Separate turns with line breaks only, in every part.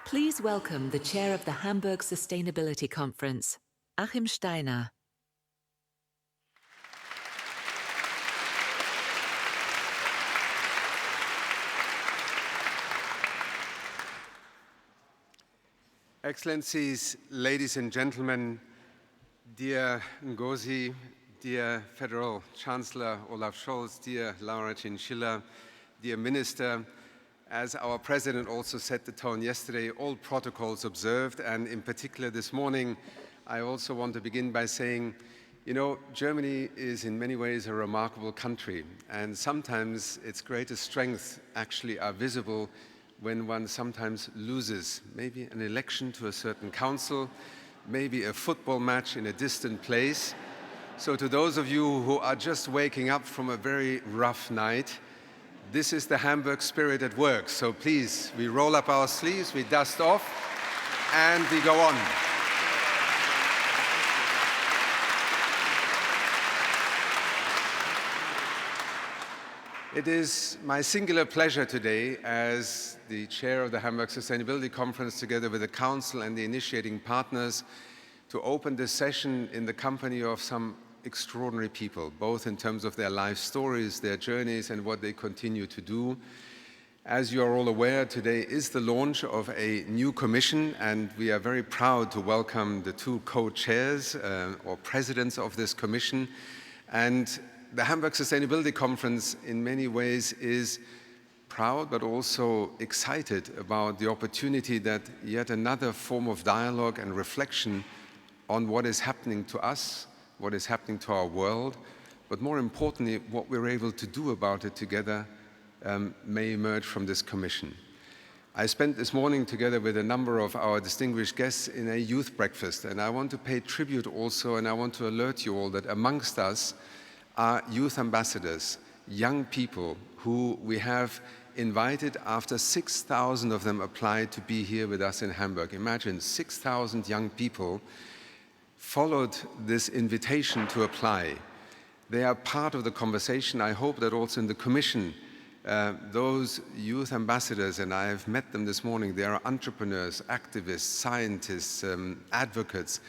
Please welcome the chair of the Hamburg Sustainability Conference, Achim Steiner.
Excellencies, ladies and gentlemen, dear Ngozi, dear Federal Chancellor Olaf Scholz, dear Laura Chinchilla, dear Minister, as our President also set the tone yesterday, all protocols observed, and in particular this morning, I also want to begin by saying, you know, Germany is in many ways a remarkable country, and sometimes its greatest strengths actually are visible when one sometimes loses, maybe an election to a certain council, maybe a football match in a distant place. So to those of you who are just waking up from a very rough night, this is the Hamburg spirit at work. So please, we roll up our sleeves, we dust off, and we go on. It is my singular pleasure today as the chair of the Hamburg Sustainability Conference, together with the Council and the initiating partners, to open this session in the company of some extraordinary people, both in terms of their life stories, their journeys, and what they continue to do. As you are all aware, today is the launch of a new commission, and we are very proud to welcome the two co-chairs or presidents of this commission. And the Hamburg Sustainability Conference in many ways is proud but also excited about the opportunity that yet another form of dialogue and reflection on what is happening to us, what is happening to our world, but more importantly, what we're able to do about it together may emerge from this commission. I spent this morning together with a number of our distinguished guests in a youth breakfast, and I want to pay tribute also, and I want to alert you all that amongst us are youth ambassadors, young people who we have invited after 6,000 of them applied to be here with us in Hamburg. Imagine 6,000 young people followed this invitation to apply. They are part of the conversation. I hope that also in the Commission, those youth ambassadors, and I have met them this morning, they are entrepreneurs, activists, scientists, advocates.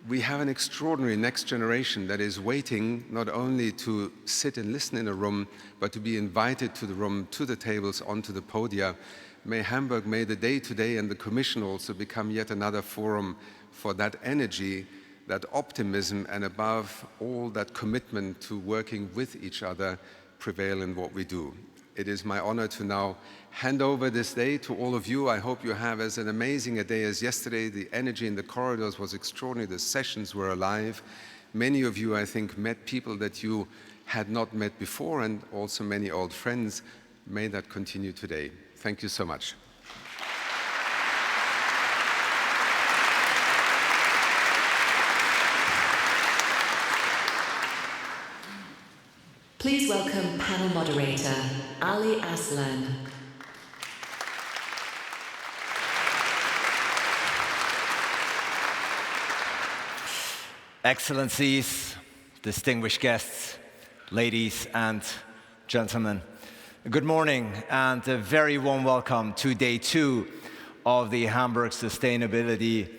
We have an extraordinary next generation that is waiting not only to sit and listen in a room, but to be invited to the room, to the tables, onto the podia. May Hamburg, may the day today and the Commission also become yet another forum for that energy, that optimism, and above all, that commitment to working with each other prevail in what we do. It is my honor to now hand over this day to all of you. I hope you have as an amazing a day as yesterday. The energy in the corridors was extraordinary. The sessions were alive. Many of you, I think, met people that you had not met before, and also many old friends. May that continue today. Thank you so much.
Please welcome panel moderator, Aslan.
Excellencies, distinguished guests, ladies and gentlemen, good morning and a very warm welcome to day 2 of the Hamburg Sustainability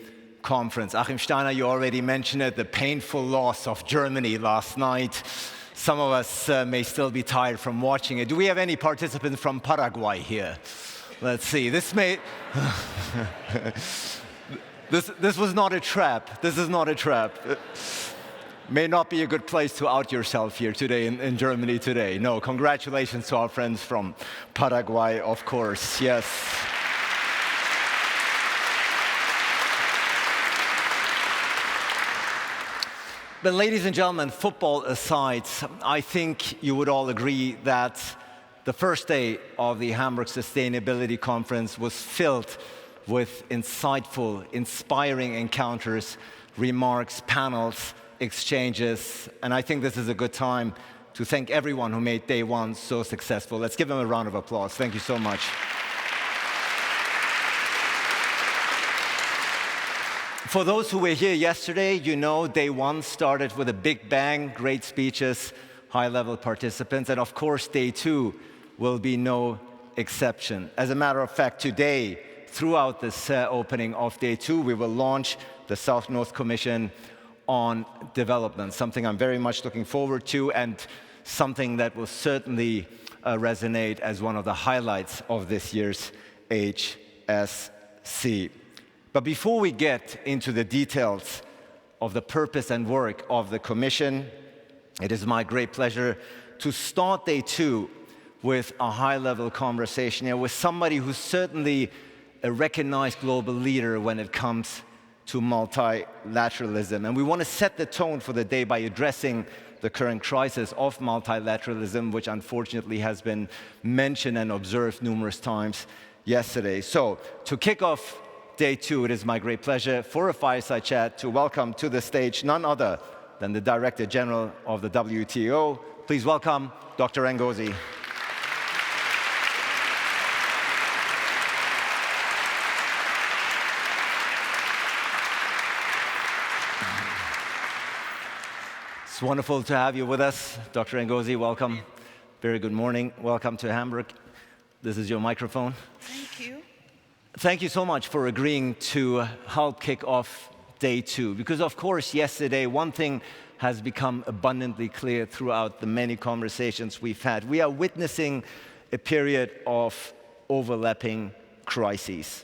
Conference. Achim Steiner, you already mentioned it, the painful loss of Germany last night. Some of us may still be tired from watching it. Do we have any participants from Paraguay here? Let's see. This may... this was not a trap. This is not a trap. May not be a good place to out yourself here today in Germany today. No, congratulations to our friends from Paraguay, of course. Yes. But ladies and gentlemen, football aside, I think you would all agree that the first day of the Hamburg Sustainability Conference was filled with insightful, inspiring encounters, remarks, panels, exchanges, and I think this is a good time to thank everyone who made day 1 so successful. Let's give them a round of applause. Thank you so much. For those who were here yesterday, you know day 1 started with a big bang, great speeches, high-level participants, and of course day 2 will be no exception. As a matter of fact, today, throughout this opening of day 2, we will launch the South-North Commission on Development, something I'm very much looking forward to and something that will certainly resonate as one of the highlights of this year's HSC. But before we get into the details of the purpose and work of the Commission, it is my great pleasure to start day 2 with a high-level conversation here with somebody who's certainly a recognized global leader when it comes to multilateralism. And we want to set the tone for the day by addressing the current crisis of multilateralism, which unfortunately has been mentioned and observed numerous times yesterday. So, to kick off day 2, it is my great pleasure for a fireside chat to welcome to the stage none other than the Director General of the WTO. Please welcome Dr. Ngozi. It's wonderful to have you with us, Dr. Ngozi. Welcome. Very good morning. Welcome to Hamburg. This is your microphone.
Thank you.
Thank you so much for agreeing to help kick off day 2. Because, of course, yesterday, one thing has become abundantly clear throughout the many conversations we've had. We are witnessing a period of overlapping crises.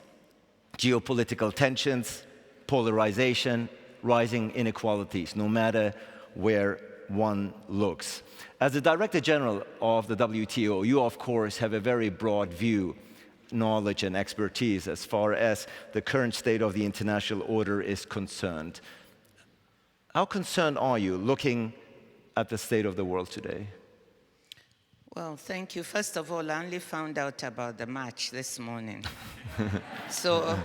Geopolitical tensions, polarization, rising inequalities, no matter where one looks. As the Director General of the WTO, you, of course, have a very broad view, knowledge, and expertise as far as the current state of the international order is concerned. How concerned are you looking at the state of the world today?
Well, thank you. First of all, I only found out about the match this morning. So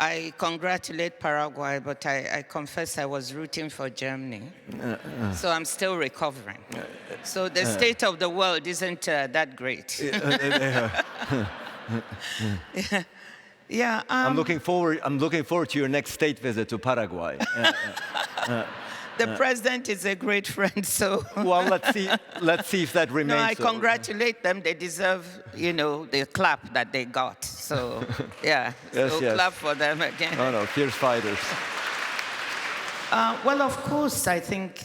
I congratulate Paraguay, but I confess I was rooting for Germany. So I'm still recovering. So the state of the world isn't that great. Yeah.
I'm looking forward to your next state visit to Paraguay.
The president is a great friend, so.
Well, let's see if that remains.
No, I
so.
congratulate them. They deserve, the clap that they got. So, yeah.
Yes,
so
yes.
clap for them again.
No, fierce fighters.
Well, of course, I think,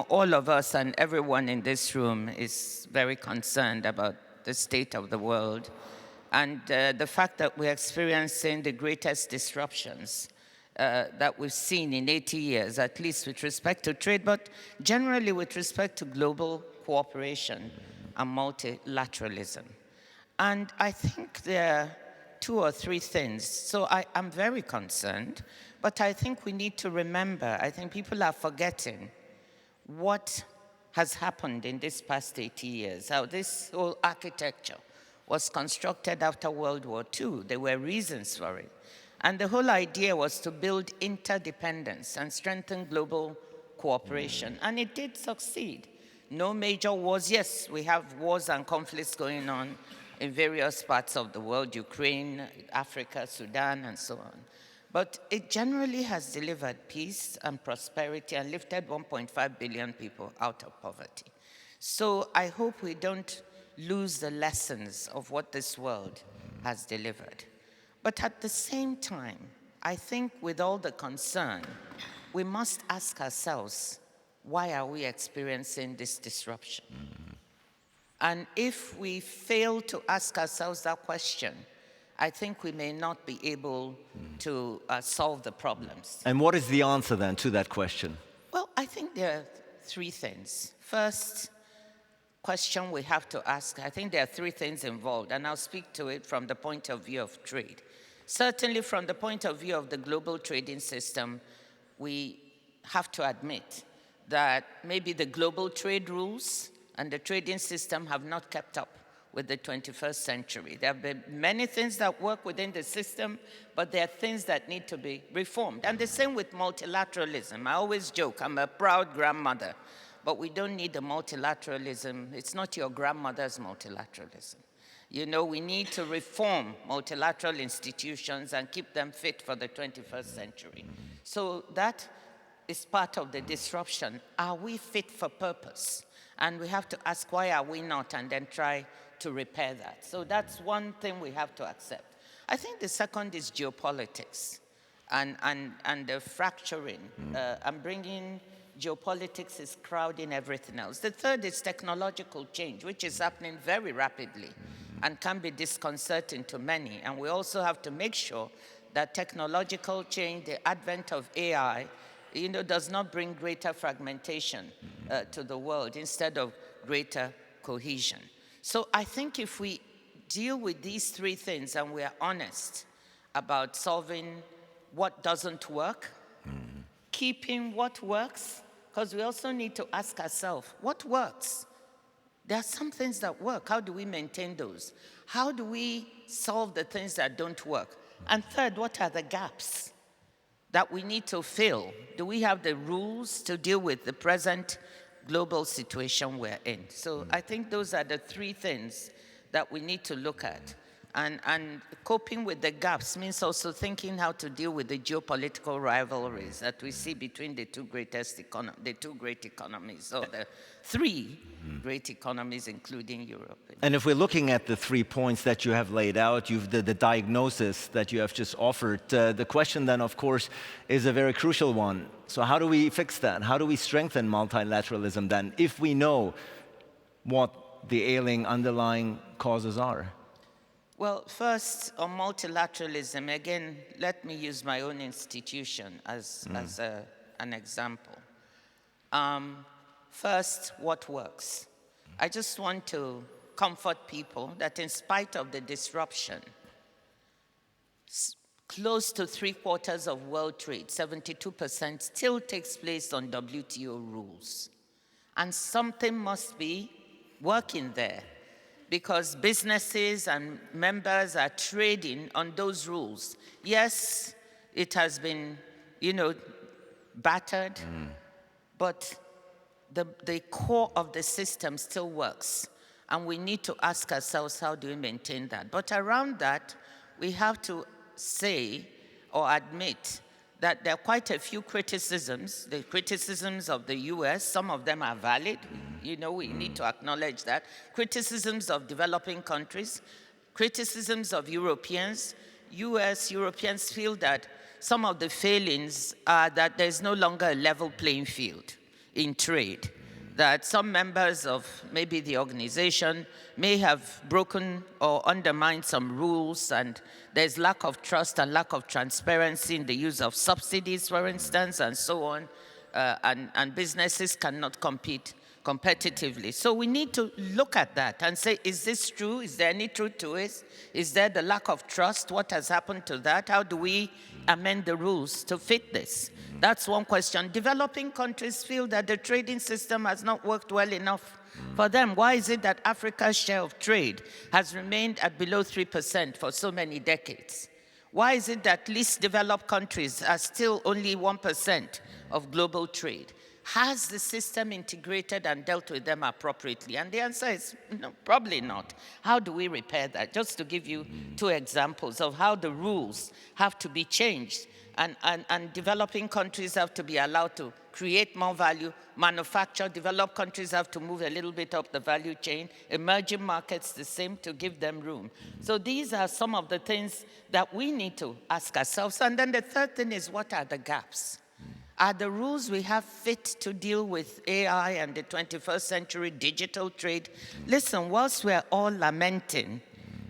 all of us and everyone in this room is very concerned about the state of the world and the fact that we're experiencing the greatest disruptions that we've seen in 80 years, at least with respect to trade, but generally with respect to global cooperation and multilateralism. And I think there are 2 or 3 things. So I'm very concerned, but I think we need to remember, I think people are forgetting what has happened in this past 80 years, how this whole architecture was constructed after World War II. There were reasons for it. And the whole idea was to build interdependence and strengthen global cooperation. And it did succeed. No major wars. Yes, we have wars and conflicts going on in various parts of the world, Ukraine, Africa, Sudan, and so on. But it generally has delivered peace and prosperity and lifted 1.5 billion people out of poverty. So I hope we don't lose the lessons of what this world has delivered. But at the same time, I think with all the concern, we must ask ourselves, why are we experiencing this disruption? And if we fail to ask ourselves that question, I think we may not be able to solve the problems.
And what is the answer then to that question?
Well, I think there are 3 things. First question we have to ask, I think there are 3 things involved, and I'll speak to it from the point of view of trade. Certainly from the point of view of the global trading system, we have to admit that maybe the global trade rules and the trading system have not kept up with the 21st century. There have been many things that work within the system, but there are things that need to be reformed. And the same with multilateralism. I always joke, I'm a proud grandmother, but we don't need the multilateralism. It's not your grandmother's multilateralism. We need to reform multilateral institutions and keep them fit for the 21st century. So that is part of the disruption. Are we fit for purpose? And we have to ask, why are we not? And then try to repair that. So that's one thing we have to accept. I think the second is geopolitics and the fracturing and bringing geopolitics is crowding everything else. The third is technological change, which is happening very rapidly and can be disconcerting to many. And we also have to make sure that technological change, the advent of AI, does not bring greater fragmentation to the world instead of greater cohesion. So I think if we deal with these three things and we are honest about solving what doesn't work, keeping what works, because we also need to ask ourselves, what works? There are some things that work. How do we maintain those? How do we solve the things that don't work? And third, what are the gaps that we need to fill? Do we have the rules to deal with the present global situation we're in? So I think those are the three things that we need to look at. And coping with the gaps means also thinking how to deal with the geopolitical rivalries that we see between the two great economies, or the three great economies, including Europe.
And if we're looking at the 3 points that you have laid out, the diagnosis that you have just offered, the question then, of course, is a very crucial one. So how do we fix that? How do we strengthen multilateralism then, if we know what the ailing underlying causes are?
Well, first, on multilateralism, again, let me use my own institution as an example. First, what works? I just want to comfort people that in spite of the disruption, close to 3/4 of world trade, 72%, still takes place on WTO rules. And something must be working there, because businesses and members are trading on those rules. Yes, it has been, battered, but the core of the system still works. And we need to ask ourselves, how do we maintain that? But around that, we have to say or admit that there are quite a few criticisms, the criticisms of the US, some of them are valid, we need to acknowledge that, criticisms of developing countries, criticisms of Europeans. Europeans feel that some of the failings are that there's no longer a level playing field in trade, that some members of maybe the organization may have broken or undermined some rules, and there's lack of trust and lack of transparency in the use of subsidies, for instance, and so on, and businesses cannot compete competitively. So we need to look at that and say, is this true? Is there any truth to it? Is there the lack of trust? What has happened to that? How do we amend the rules to fit this? That's one question. Developing countries feel that the trading system has not worked well enough for them. Why is it that Africa's share of trade has remained at below 3% for so many decades? Why is it that least developed countries are still only 1% of global trade? Has the system integrated and dealt with them appropriately? And the answer is no, probably not. How do we repair that? Just to give you two examples of how the rules have to be changed, and developing countries have to be allowed to create more value, manufacture. Developed countries have to move a little bit up the value chain. Emerging markets, the same, to give them room. So these are some of the things that we need to ask ourselves. And then the third thing is, what are the gaps? Are the rules we have fit to deal with AI and the 21st century digital trade? Listen, whilst we're all lamenting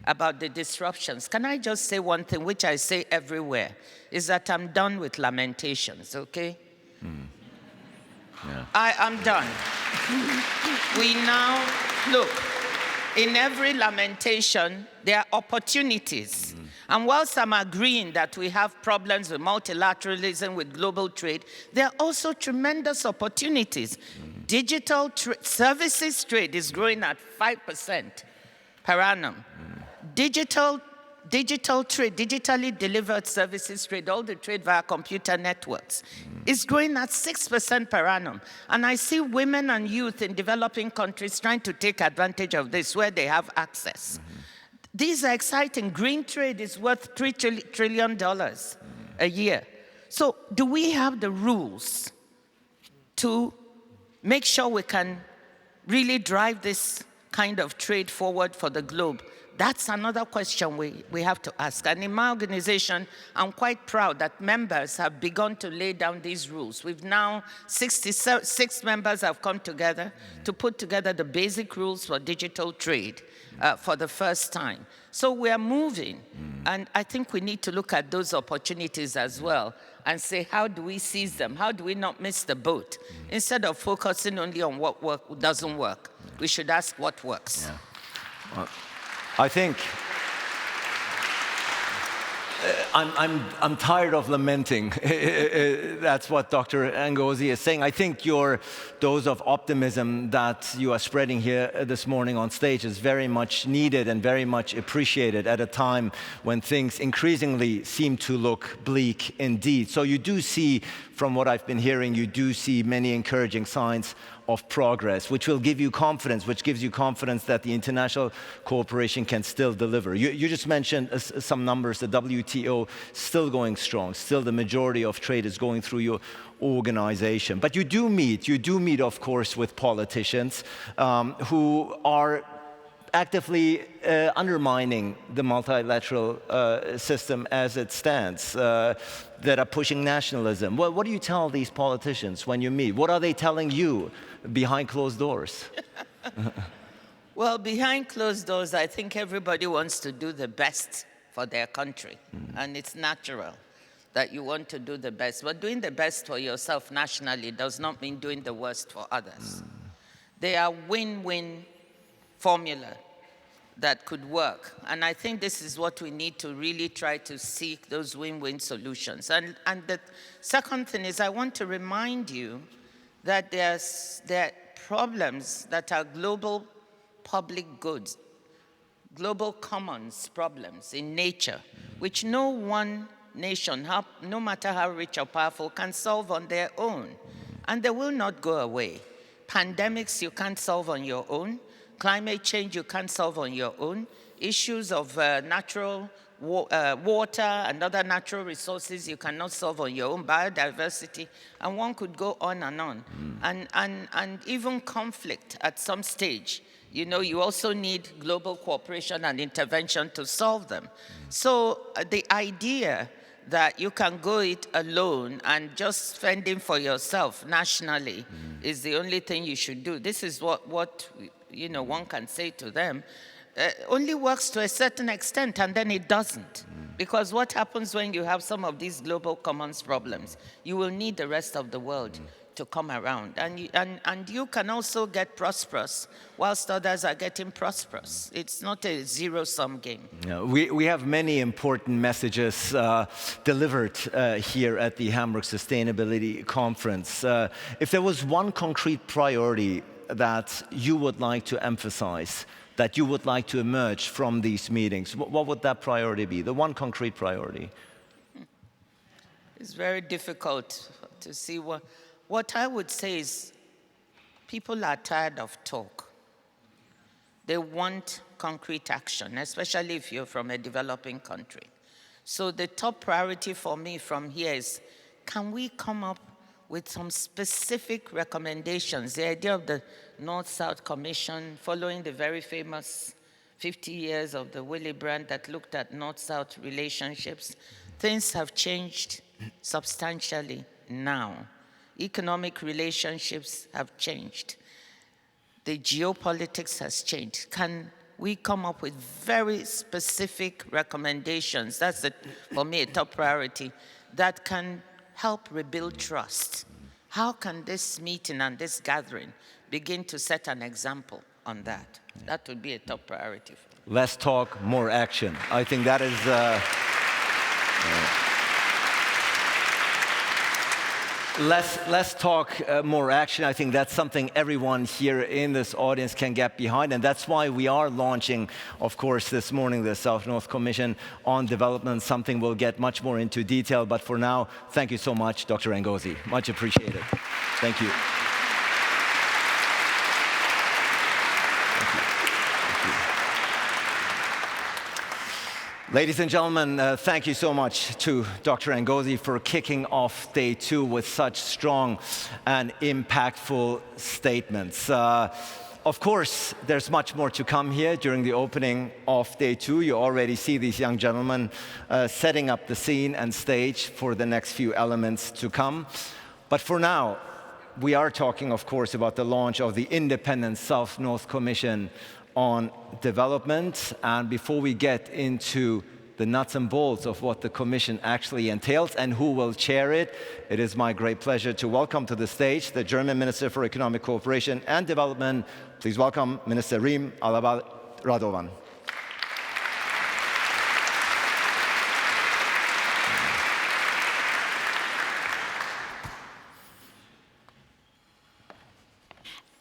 about the disruptions, can I just say one thing, which I say everywhere, is that I'm done with lamentations, okay?
Yeah.
I am done. We now, look, in every lamentation, there are opportunities. And whilst I'm agreeing that we have problems with multilateralism, with global trade, there are also tremendous opportunities. Digital services trade is growing at 5% per annum. Digital trade, digitally delivered services trade, all the trade via computer networks, is growing at 6% per annum. And I see women and youth in developing countries trying to take advantage of this where they have access. These are exciting. Green trade is worth $3 trillion a year. So do we have the rules to make sure we can really drive this kind of trade forward for the globe? That's another question we have to ask. And in my organization, I'm quite proud that members have begun to lay down these rules. We've now, 66 members have come together to put together the basic rules for digital trade for the first time. So we are moving, and I think we need to look at those opportunities as well and say, how do we seize them? How do we not miss the boat? Instead of focusing only on what doesn't work, we should ask what works.
Yeah. Well, I think I'm tired of lamenting. That's what Dr. Ngozi is saying. I think your dose of optimism that you are spreading here this morning on stage is very much needed and very much appreciated at a time when things increasingly seem to look bleak indeed. So you do see, from what I've been hearing, you do see many encouraging signs of progress, which will give you confidence, which gives you confidence that the international cooperation can still deliver. You just mentioned some numbers. The WTO still going strong. Still the majority of trade is going through your organization. But you do meet, of course, with politicians who are actively undermining the multilateral system as it stands, that are pushing nationalism. What do you tell these politicians when you meet? What are they telling you behind closed doors?
Well, behind closed doors, I think everybody wants to do the best for their country. And it's natural that you want to do the best. But doing the best for yourself nationally does not mean doing the worst for others. They are win-win formula that could work. And I think this is what we need to really try to seek, those win-win solutions. And the second thing is I want to remind you that there are problems that are global public goods, global commons problems in nature, which no one nation, no matter how rich or powerful, can solve on their own. And they will not go away. Pandemics you can't solve on your own. Climate change you can't solve on your own. Issues of natural water and other natural resources you cannot solve on your own. Biodiversity, and one could go on and on. And even conflict at some stage. You know, you also need global cooperation and intervention to solve them. So the idea that you can go it alone and just fending for yourself nationally is the only thing you should do. This is what you know, one can say to them, only works to a certain extent, and then it doesn't. Because what happens when you have some of these global commons problems? You will need the rest of the world to come around. And you can also get prosperous whilst others are getting prosperous. It's not a zero-sum game.
No, we have many important messages delivered here at the Hamburg Sustainability Conference. If there was one concrete priority that you would like to emphasize, that you would like to emerge from these meetings, what would that priority be? The one concrete priority?
It's very difficult to see what I would say is people are tired of talk. They want concrete action, especially if you're from a developing country. So the top priority for me from here is, can we come up with some specific recommendations? The idea of the North-South Commission, following the very famous 50 years of the Willy Brandt that looked at North-South relationships. Things have changed substantially now. Economic relationships have changed. The geopolitics has changed. Can we come up with very specific recommendations? That's, for me, a top priority that can help rebuild trust. How can this meeting and this gathering begin to set an example on that? That would be a top priority for me.
Less talk, more action. I think that is... Less talk, more action. I think that's something everyone here in this audience can get behind, and that's why we are launching, of course, this morning, the South-North Commission on Development, something we'll get much more into detail. But for now, thank you so much, Dr. Ngozi. Much appreciated. Thank you. Ladies and gentlemen, thank you so much to Dr. Ngozi for kicking off day 2 with such strong and impactful statements. Of course, there's much more to come here during the opening of day 2. You already see these young gentlemen setting up the scene and stage for the next few elements to come. But for now, we are talking, of course, about the launch of the Independent South-North Commission on Development. And before we get into the nuts and bolts of what the Commission actually entails and who will chair it, it is my great pleasure to welcome to the stage the German Minister for Economic Cooperation and Development. Please welcome Minister Reem, Alabali, Radovan.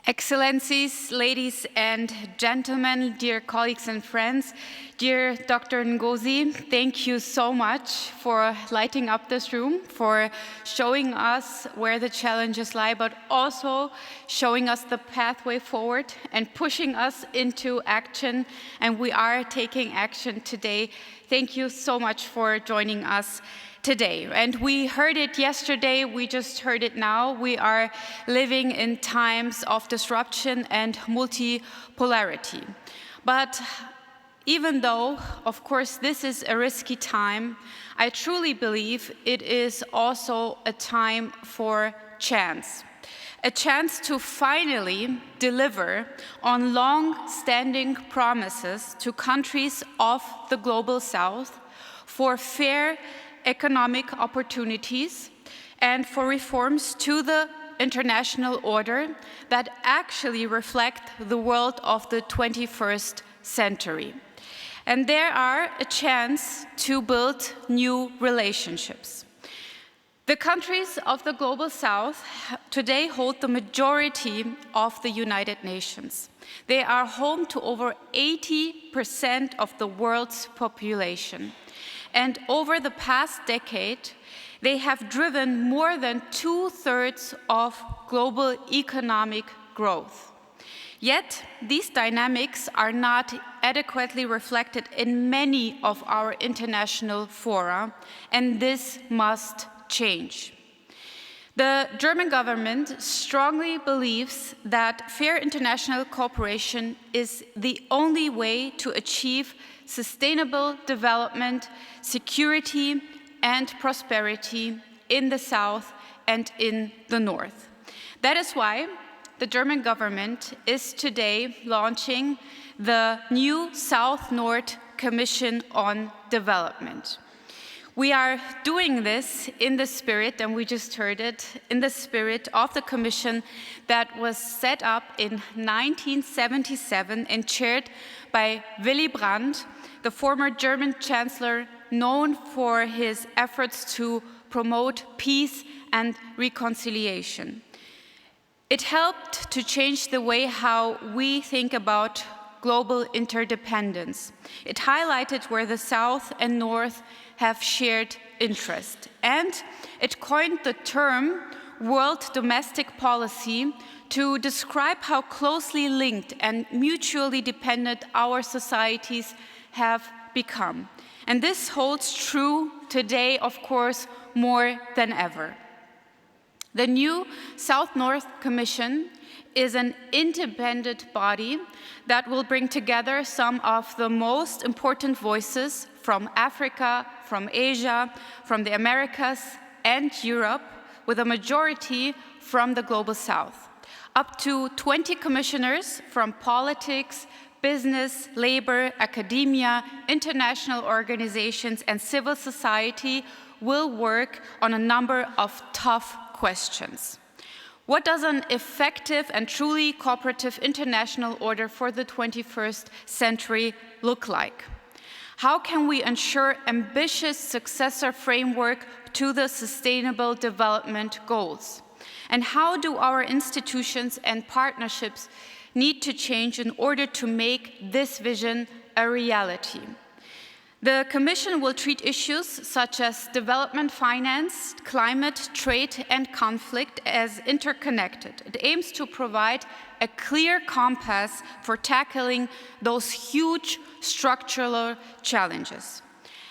Excellencies, ladies and gentlemen, dear colleagues and friends, dear Dr. Ngozi, thank you so much for lighting up this room, for showing us where the challenges lie, but also showing us the pathway forward and pushing us into action. And we are taking action today. Thank you so much for joining us today. And we heard it yesterday, we just heard it now. We are living in times of disruption and multipolarity. But even though, of course, this is a risky time, I truly believe it is also a time for chance. A chance to finally deliver on long-standing promises to countries of the Global South for fair economic opportunities and for reforms to the international order that actually reflect the world of the 21st century. And there are a chance to build new relationships. The countries of the Global South today hold the majority of the United Nations. They are home to over 80% of the world's population. And over the past decade, they have driven more than 2/3 of global economic growth. Yet, these dynamics are not adequately reflected in many of our international fora, and this must change. The German government strongly believes that fair international cooperation is the only way to achieve sustainable development, security, and prosperity in the South and in the North. That is why the German government is today launching the new South-North Commission on Development. We are doing this in the spirit, and we just heard it, in the spirit of the Commission that was set up in 1977 and chaired by Willy Brandt, the former German Chancellor, known for his efforts to promote peace and reconciliation. It helped to change the way how we think about global interdependence. It highlighted where the South and North have shared interest. And it coined the term world domestic policy to describe how closely linked and mutually dependent our societies have become. And this holds true today, of course, more than ever. The new South-North Commission is an independent body that will bring together some of the most important voices from Africa, from Asia, from the Americas, and Europe, with a majority from the Global South. Up to 20 commissioners from politics, business, labor, academia, international organizations, and civil society will work on a number of tough questions. What does an effective and truly cooperative international order for the 21st century look like? How can we ensure ambitious successor framework to the Sustainable Development Goals? And how do our institutions and partnerships need to change in order to make this vision a reality? The Commission will treat issues such as development finance, climate, trade, and conflict as interconnected. It aims to provide a clear compass for tackling those huge structural challenges.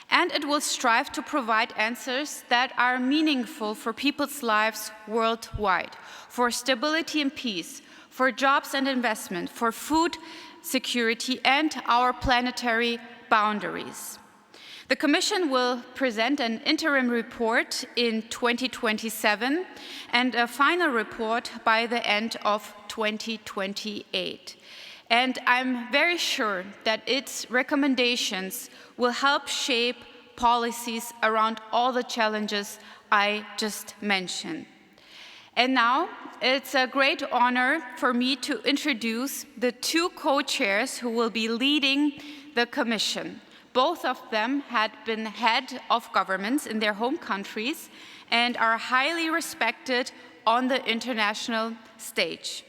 And it will strive to provide answers that are meaningful for people's lives worldwide, for stability and peace, for jobs and investment, for food security, and our planetary boundaries. The Commission will present an interim report in 2027 and a final report by the end of 2028. And I'm very sure that its recommendations will help shape policies around all the challenges I just mentioned. And now, it's a great honor for me to introduce the two co-chairs who will be leading the Commission. Both of them had been head of governments in their home countries and are highly respected on the international stage.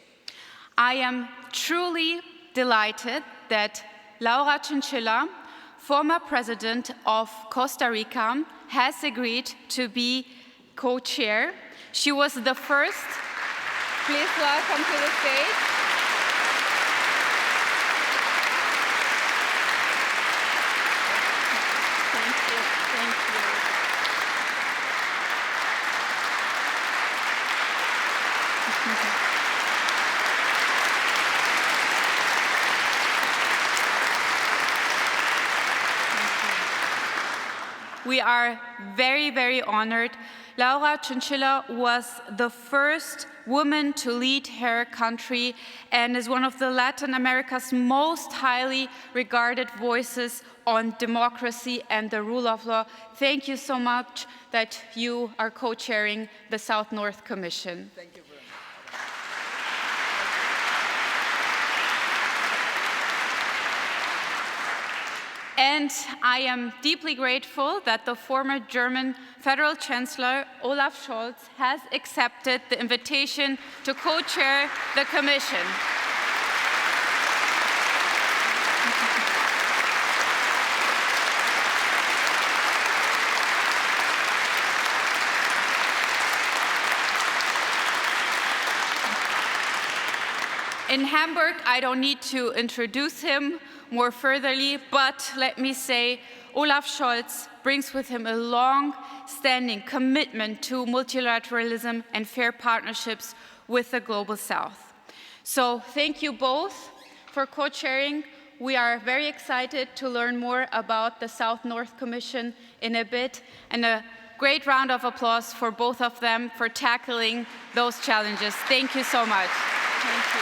I am truly delighted that Laura Chinchilla, former president of Costa Rica, has agreed to be co-chair. She was the first. Please welcome to the stage. Thank you. Thank you. We are very, very honored. Laura Chinchilla was the first woman to lead her country and is one of the Latin America's most highly regarded voices on democracy and the rule of law. Thank you so much that you are co-chairing the South-North Commission.
Thank you very much.
And I am deeply grateful that the former German Federal Chancellor Olaf Scholz has accepted the invitation to co-chair the Commission. In Hamburg, I don't need to introduce him more furtherly, but let me say Olaf Scholz brings with him a long-standing commitment to multilateralism and fair partnerships with the Global South. So thank you both for co-chairing. We are very excited to learn more about the South-North Commission in a bit, and a great round of applause for both of them for tackling those challenges. Thank you so much. Thank you.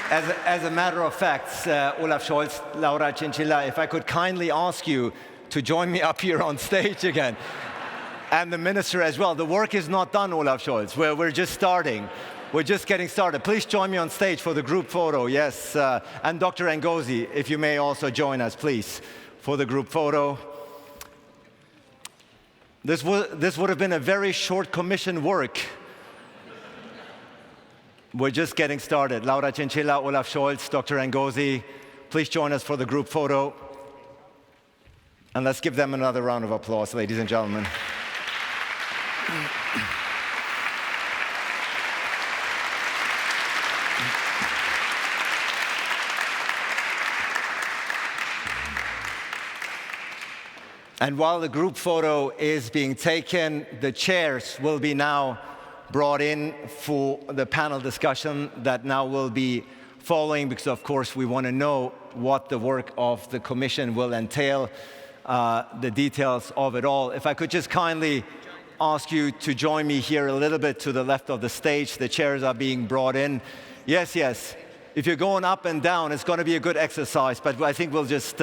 As a matter of fact, Olaf Scholz, Laura Chinchilla, if I could kindly ask you to join me up here on stage again. And the minister as well. The work is not done, Olaf Scholz. We're just starting. We're just getting started. Please join me on stage for the group photo, yes. And Dr. Ngozi, if you may also join us, please, for the group photo. This would have been a very short commission work. We're just getting started. Laura Chinchilla, Olaf Scholz, Dr. Ngozi, please join us for the group photo. And let's give them another round of applause, ladies and gentlemen. And while the group photo is being taken, the chairs will be now brought in for the panel discussion that now will be following, because of course we want to know what the work of the Commission will entail, the details of it all. If I could just kindly ask you to join me here a little bit to the left of the stage. The chairs are being brought in. Yes, yes. If you're going up and down, it's going to be a good exercise, but I think we'll just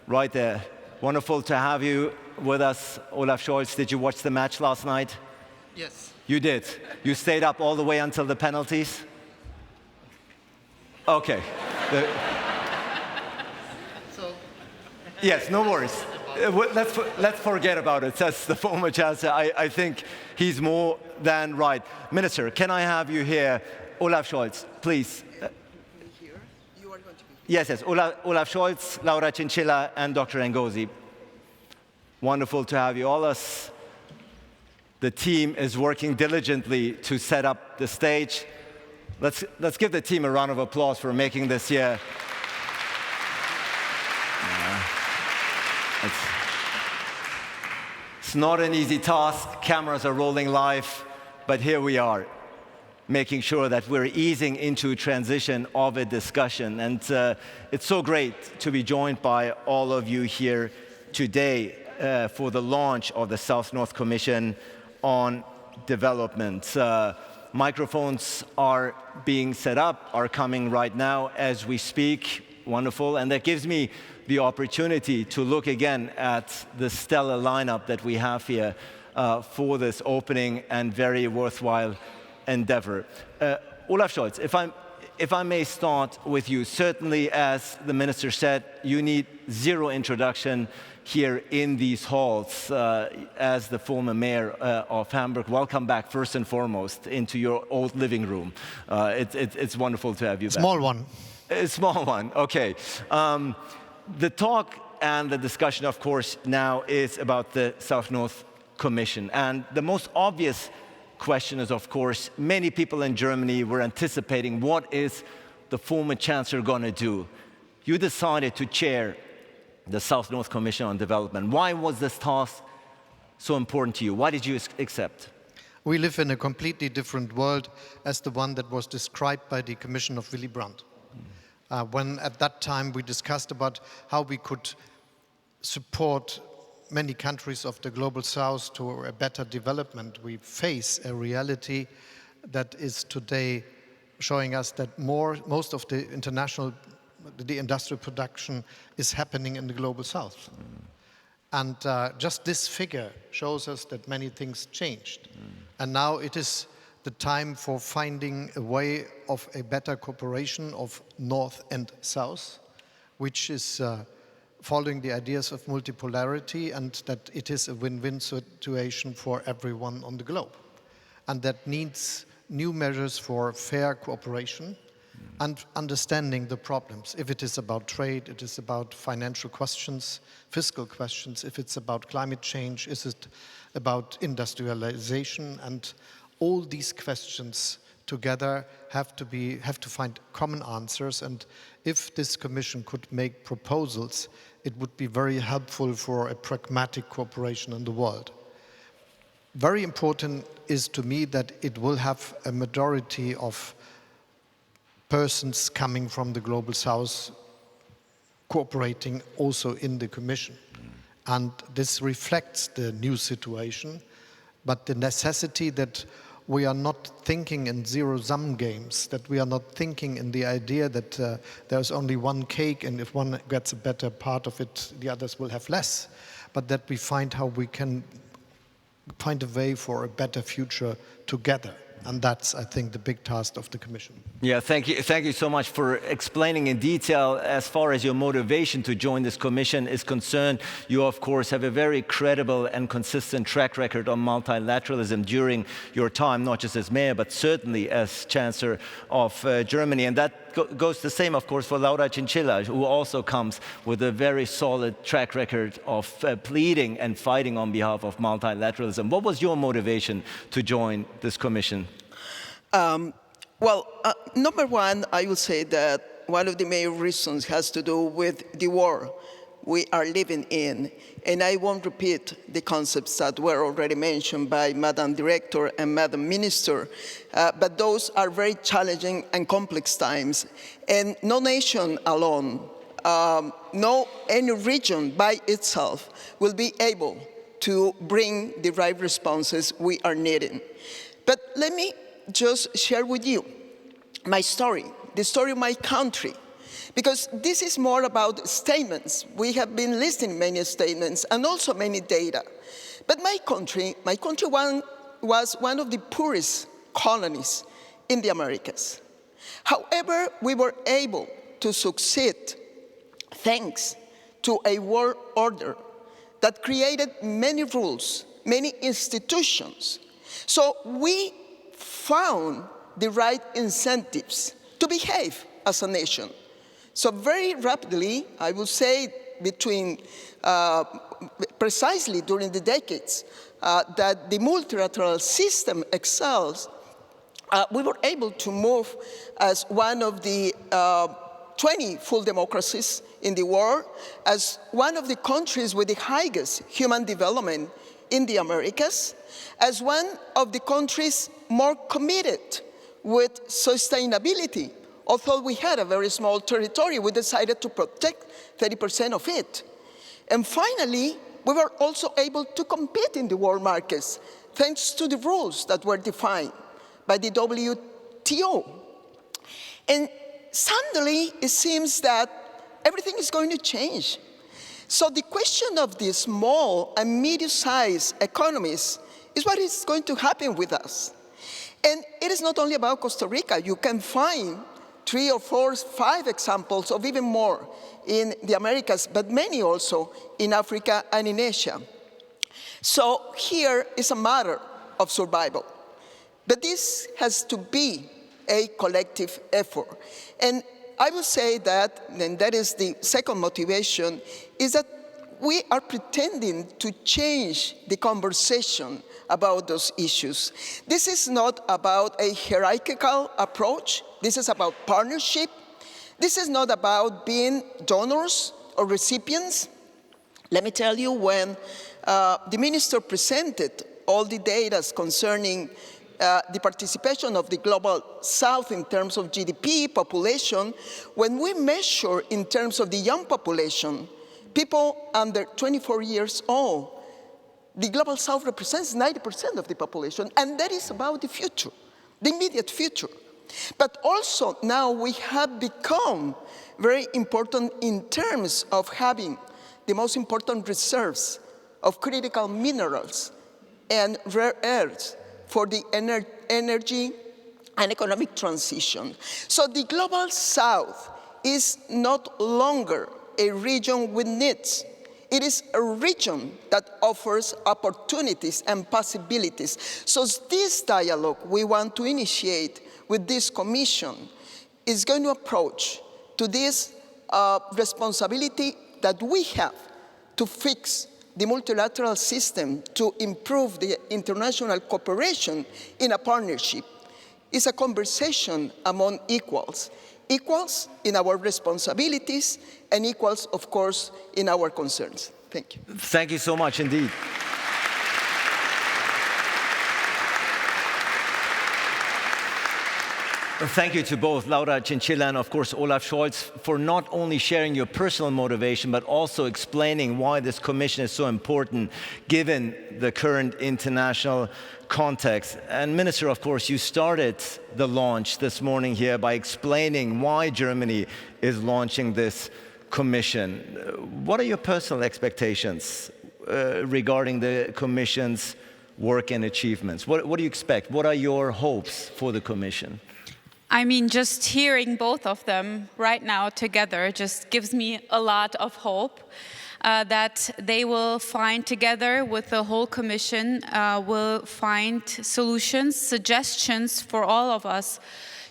right there. Wonderful to have you with us, Olaf Scholz. Did you watch the match last night?
Yes.
You did. You stayed up all the way until the penalties? Okay.
So.
Yes, no worries. Let's forget about it, says the former chancellor. I think he's more than right. Minister, can I have you here? Olaf Scholz, please.
Here, you are going to be.
Yes, yes. Olaf Scholz, Laura Chinchilla, and Dr. Ngozi. Wonderful to have you all. The team is working diligently to set up the stage. Let's give the team a round of applause for making this here. It's not an easy task. Cameras are rolling live, but here we are, making sure that we're easing into a transition of a discussion. And it's so great to be joined by all of you here today for the launch of the South-North Commission on Development. Microphones are being set up, are coming right now as we speak. Wonderful. And that gives me the opportunity to look again at the stellar lineup that we have here for this opening and very worthwhile endeavor. Olaf Scholz, if I may start with you, certainly as the minister said, you need zero introduction here in these halls as the former mayor of Hamburg. Welcome back, first and foremost, into your old living room. It's wonderful to have you back.
Small one.
A small one, okay. The talk and the discussion, of course, now is about the South-North Commission. And the most obvious question is, of course, many people in Germany were anticipating what is the former chancellor going to do. You decided to chair the South-North Commission on Development. Why was this task so important to you? Why did you accept?
We live in a completely different world as the one that was described by the Commission of Willy Brandt. When at that time we discussed about how we could support many countries of the global south to a better development, we face a reality that is today showing us that most of the industrial production is happening in the global south. And just this figure shows us that many things changed. And now it is the time for finding a way of a better cooperation of North and South, which is following the ideas of multipolarity, and that it is a win-win situation for everyone on the globe. And that needs new measures for fair cooperation and understanding the problems. If it is about trade, it is about financial questions, fiscal questions. If it's about climate change, is it about industrialization? And all these questions together have to find common answers. And if this commission could make proposals, it would be very helpful for a pragmatic cooperation in the world. Very important is to me that it will have a majority of persons coming from the global south cooperating also in the commission. And this reflects the new situation, but the necessity that we are not thinking in zero-sum games, that we are not thinking in the idea that there's only one cake and if one gets a better part of it, the others will have less, but that we find how we can find a way for a better future together. And that's, I think, the big task of the Commission.
Yeah, thank you so much for explaining in detail as far as your motivation to join this Commission is concerned. You, of course, have a very credible and consistent track record on multilateralism during your time, not just as mayor, but certainly as Chancellor of Germany. And that goes the same, of course, for Laura Chinchilla, who also comes with a very solid track record of pleading and fighting on behalf of multilateralism. What was your motivation to join this Commission?
Number one, I would say that one of the main reasons has to do with the war we are living in. And I won't repeat the concepts that were already mentioned by Madam Director and Madam Minister, but those are very challenging and complex times. And no nation alone, no any region by itself will be able to bring the right responses we are needing. But let me just share with you my story, the story of my country, because this is more about statements. We have been listening many statements and also many data. But my country was one of the poorest colonies in the Americas. However, we were able to succeed thanks to a world order that created many rules, many institutions. So we found the right incentives to behave as a nation. So very rapidly, I would say precisely during the decades that the multilateral system excels, we were able to move as one of the 20 full democracies in the world, as one of the countries with the highest human development in the Americas as one of the countries more committed with sustainability. Although we had a very small territory, we decided to protect 30% of it. And finally, we were also able to compete in the world markets thanks to the rules that were defined by the WTO. And suddenly, it seems that everything is going to change. So the question of the small and medium-sized economies is what is going to happen with us. And it is not only about Costa Rica. You can find 3 or 4, 5 examples of even more in the Americas, but many also in Africa and in Asia. So here is a matter of survival. But this has to be a collective effort. And I would say that, and that is the second motivation, is that we are pretending to change the conversation about those issues. This is not about a hierarchical approach. This is about partnership. This is not about being donors or recipients. Let me tell you, when the minister presented all the data concerning the participation of the Global South in terms of GDP, population, when we measure in terms of the young population, people under 24 years old, the Global South represents 90% of the population, and that is about the future, the immediate future. But also now we have become very important in terms of having the most important reserves of critical minerals and rare earths for the energy and economic transition. So the Global South is not longer a region with needs. It is a region that offers opportunities and possibilities. So this dialogue we want to initiate with this commission is going to approach to this responsibility that we have to fix the multilateral system, to improve the international cooperation in a partnership. It's a conversation among equals. Equals in our responsibilities and equals, of course, in our concerns. Thank you.
Thank you so much indeed. Thank you to both Laura Chinchilla and, of course, Olaf Scholz for not only sharing your personal motivation, but also explaining why this commission is so important given the current international context. And Minister, of course, you started the launch this morning here by explaining why Germany is launching this commission. What are your personal expectations regarding the commission's work and achievements? What do you expect? What are your hopes for the commission?
I mean, just hearing both of them right now together just gives me a lot of hope that they will find together with the whole commission, will find solutions, suggestions for all of us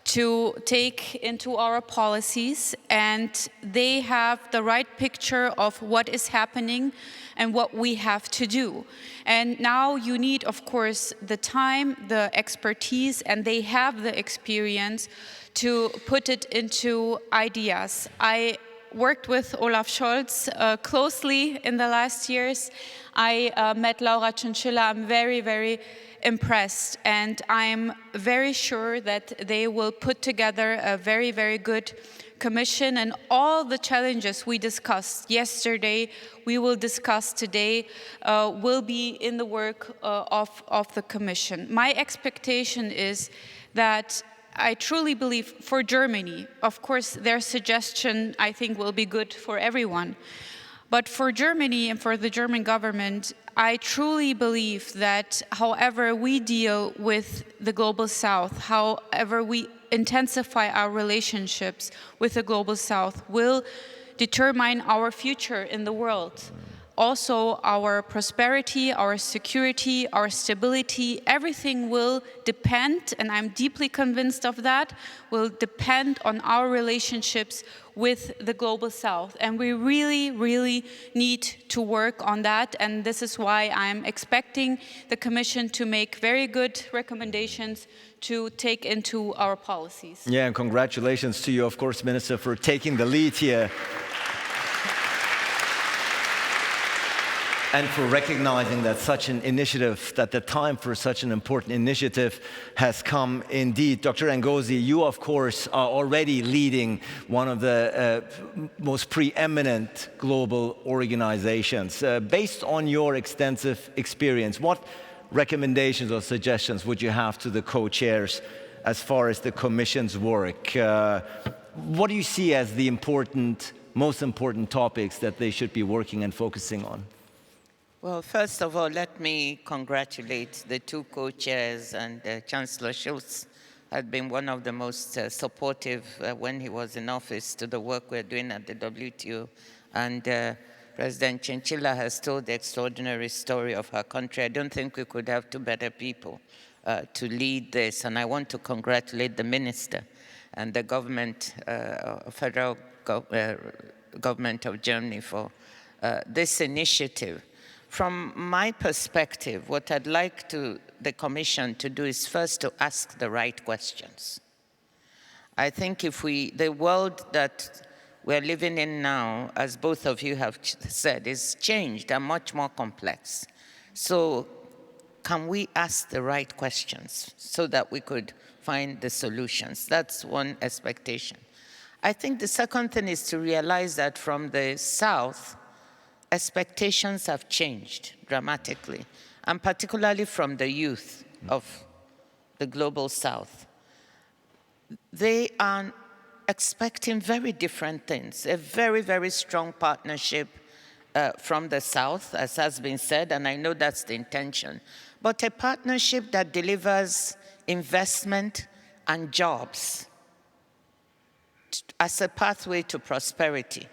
to take into our policies, and they have the right picture of what is happening and what we have to do. And now you need, of course, the time, the expertise, and they have the experience to put it into ideas. I worked with Olaf Scholz closely in the last years. I met Laura Chinchilla. I'm very, very impressed, and I'm very sure that they will put together a very, very good commission, and all the challenges we discussed yesterday, we will discuss today, will be in the work of the commission. My expectation is that I truly believe for Germany, of course, their suggestion I think will be good for everyone. But for Germany and for the German government, I truly believe that however we deal with the Global South, however we intensify our relationships with the Global South, will determine our future in the world. Also, our prosperity, our security, our stability, everything will depend, and I'm deeply convinced of that, will depend on our relationships with the Global South. And we really, really need to work on that. And this is why I'm expecting the Commission to make very good recommendations to take into our policies.
Yeah, and congratulations to you, of course, Minister, for taking the lead here. and for recognizing that such an initiative, that the time for such an important initiative has come indeed. Dr. Ngozi, you of course are already leading one of the most preeminent global organizations. Based on your extensive experience, what recommendations or suggestions would you have to the co-chairs as far as the Commission's work? What do you see as the most important topics that they should be working and focusing on?
Well, first of all, let me congratulate the two co-chairs, and Chancellor Scholz had been one of the most supportive when he was in office to the work we're doing at the WTO. And President Chinchilla has told the extraordinary story of her country. I don't think we could have two better people to lead this. And I want to congratulate the minister and the government, federal government of Germany for this initiative. From my perspective, what I'd like the Commission to do is first to ask the right questions. I think the world that we're living in now, as both of you have said, is changed and much more complex. So can we ask the right questions so that we could find the solutions? That's one expectation. I think the second thing is to realize that from the South, expectations have changed dramatically, and particularly from the youth of the global South. They are expecting very different things, a very, very strong partnership from the South, as has been said, and I know that's the intention, but a partnership that delivers investment and jobs as a pathway to prosperity.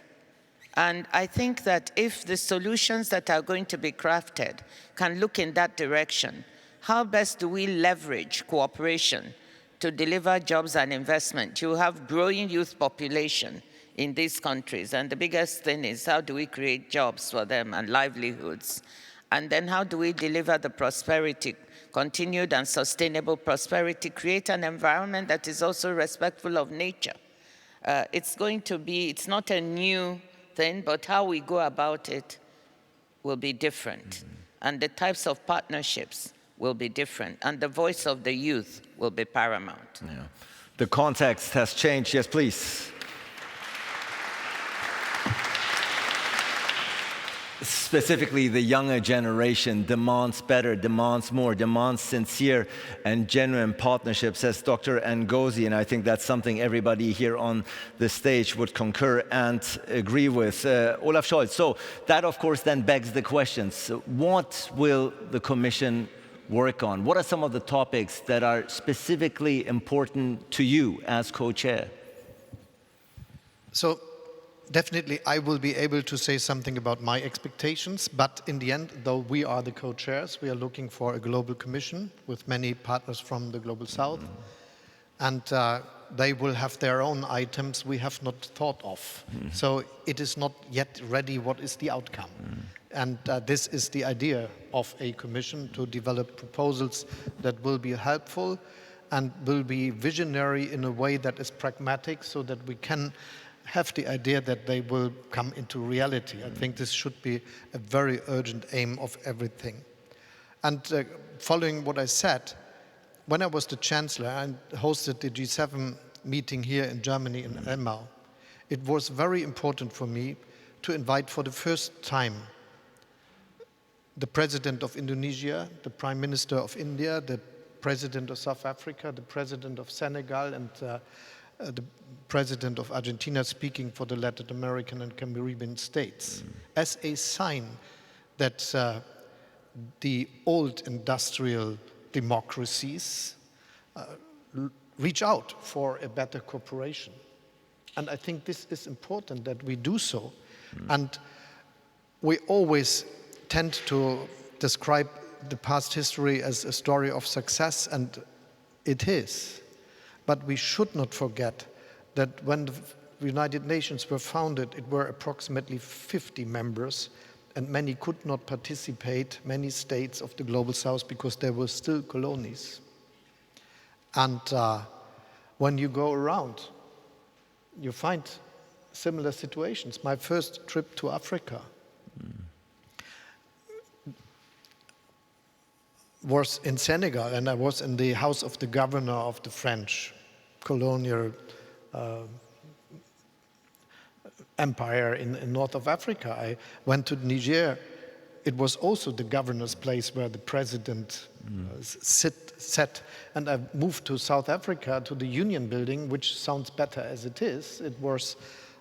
And I think that if the solutions that are going to be crafted can look in that direction, how best do we leverage cooperation to deliver jobs and investment? You have growing youth population in these countries, and the biggest thing is how do we create jobs for them and livelihoods? And then how do we deliver the prosperity, continued and sustainable prosperity, create an environment that is also respectful of nature? It's not a new thing, but how we go about it will be different. And the types of partnerships will be different. And the voice of the youth will be paramount.
Yeah. The context has changed. Yes, please. Specifically, the younger generation demands better, demands more, demands sincere and genuine partnerships, says Dr. Ngozi, and I think that's something everybody here on the stage would concur and agree with. Olaf Scholz, so that of course then begs the questions. What will the Commission work on? What are some of the topics that are specifically important to you as co-chair?
So definitely I will be able to say something about my expectations, but in the end, though we are the co-chairs, we are looking for a global commission with many partners from the global south, and they will have their own items we have not thought of. So it is not yet ready what is the outcome. And this is the idea of a commission, to develop proposals that will be helpful and will be visionary in a way that is pragmatic, so that we can have the idea that they will come into reality. I think this should be a very urgent aim of everything. And following what I said, when I was the Chancellor and hosted the G7 meeting here in Germany in Elmau, it was very important for me to invite for the first time the President of Indonesia, the Prime Minister of India, the President of South Africa, the President of Senegal, and the President of Argentina speaking for the Latin American and Caribbean states, as a sign that the old industrial democracies reach out for a better cooperation. And I think this is important that we do so. And we always tend to describe the past history as a story of success, and it is. But we should not forget that when the United Nations were founded, it were approximately 50 members, and many could not participate, many states of the Global South, because there were still colonies. And when you go around, you find similar situations. My first trip to Africa, was in Senegal, and I was in the house of the governor of the French colonial empire in north of Africa. I went to Niger. It was also the governor's place where the president sat. And I moved to South Africa, to the Union Building, which sounds better as it is. It was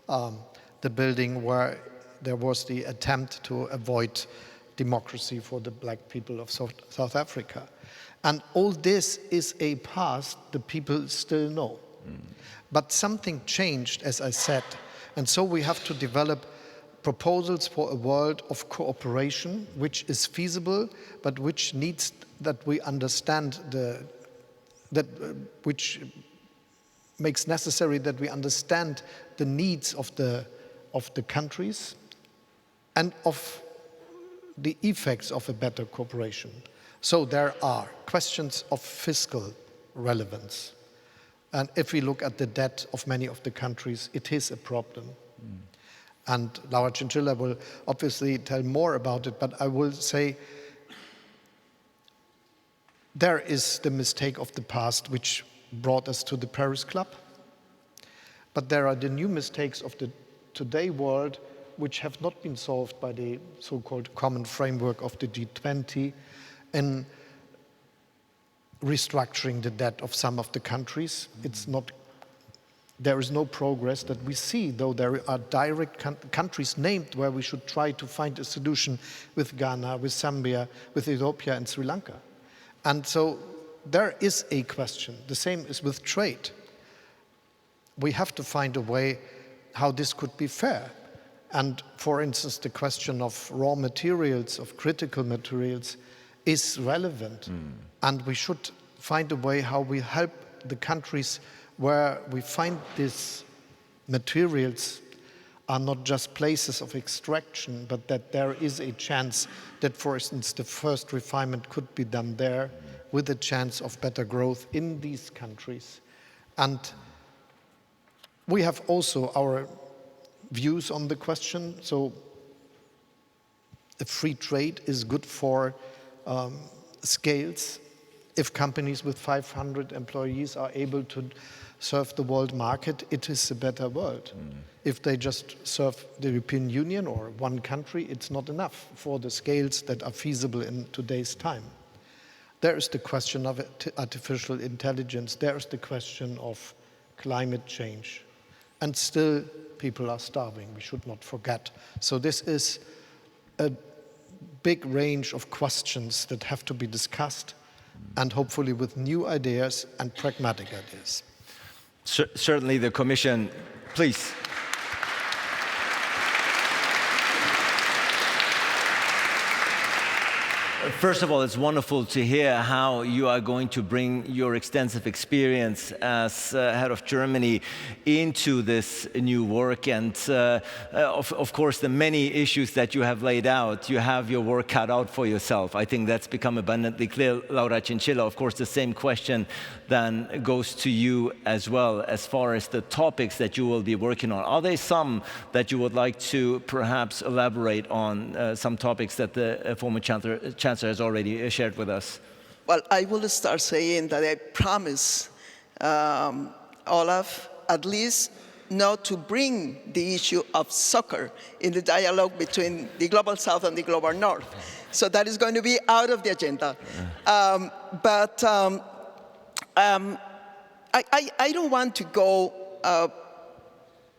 the building where there was the attempt to avoid democracy for the black people of South Africa. And all this is a past the people still know. But something changed, as I said, and so we have to develop proposals for a world of cooperation, which is feasible, but which needs that we understand which makes necessary that we understand the needs of the countries and of the effects of a better cooperation. So there are questions of fiscal relevance. And if we look at the debt of many of the countries, it is a problem. And Laura Chinchilla will obviously tell more about it, but I will say there is the mistake of the past which brought us to the Paris Club. But there are the new mistakes of the today world which have not been solved by the so-called common framework of the G20 in restructuring the debt of some of the countries. There is no progress that we see, though there are direct countries named where we should try to find a solution with Ghana, with Zambia, with Ethiopia and Sri Lanka. And so there is a question. The same is with trade. We have to find a way how this could be fair. And for instance, the question of raw materials, of critical materials, is relevant. And we should find a way how we help the countries where we find these materials are not just places of extraction, but that there is a chance that, for instance, the first refinement could be done there with a chance of better growth in these countries. And we have also our views on the question. So a free trade is good for scales. If companies with 500 employees are able to serve the world market, it is a better world. If they just serve the European Union or one country, it's not enough for the scales that are feasible in today's time. There is the question of artificial intelligence. There is the question of climate change. And still, people are starving. We should not forget. So this is a big range of questions that have to be discussed, and hopefully with new ideas and pragmatic ideas.
Certainly the Commission, please. First of all, it's wonderful to hear how you are going to bring your extensive experience as head of Germany into this new work. And of course, the many issues that you have laid out, you have your work cut out for yourself. I think that's become abundantly clear. Laura Chinchilla, of course, the same question then goes to you as well, as far as the topics that you will be working on. Are there some that you would like to perhaps elaborate on, some topics that the former Chancellor has already shared with us?
Well, I will start saying that I promise Olaf at least not to bring the issue of soccer in the dialogue between the Global South and the Global North. So that is going to be out of the agenda. I don't want to go